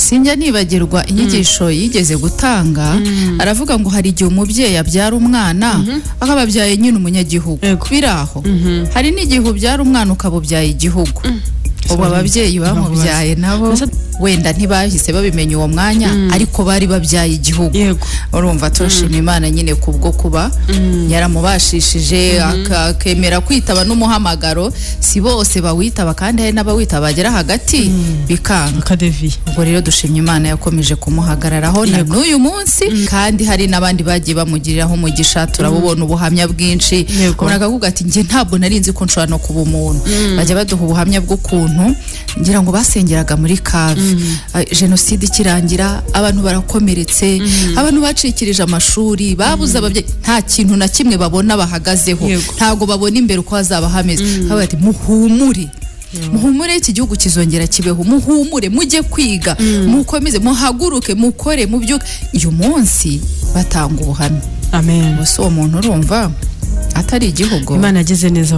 sinjya nibagirwa inyigisho yigeze gutanga aravuga ngo hari igihe umubyeyi abyara umwana akababyaye nyine umunyagihugu biraho hari n'igihe ubyara umwana ukabubyaye igihugu ubu ababyeyi bamubyaye nabo wenda ntibahise babimenya uwo mwanya ariko bari babyaye igihugu urumva turashima Imana nyine kubwo kuba yaramubashishije akemera kwitaba n'umuhamagaro si bose bawitaba kandi hari n'abawitaba bagera hagati bikanga ubwo rero dushimye Imana yakomeje kumuhagararaho na n'uyu munsi kandi hari n'abandi bagiye bamugiriraho umugisha turabubona ubuhamya bwinshi ubona kuvuga ati nje ntabwo narinzi ko nshobora no kuba umuntu bajya baduha ubuhamya bw'ukuntu ngira ngo basengeraga muri Kave jenoside ikirangira abantu barakomeretse abantu bacikirije amashuri babuze ababyeyi nta kintu na kimwe babona bahagazeho ntago babona imbere uko hazaba hameze bati muhumure iki gihugu kizongera kibeho muhumure mujye kwiga mukomeze muhaguruke mukore mu byo uyu munsi batanga ubuhamya amen bose uwo muntu urumva atari igihugu Imana ageze neza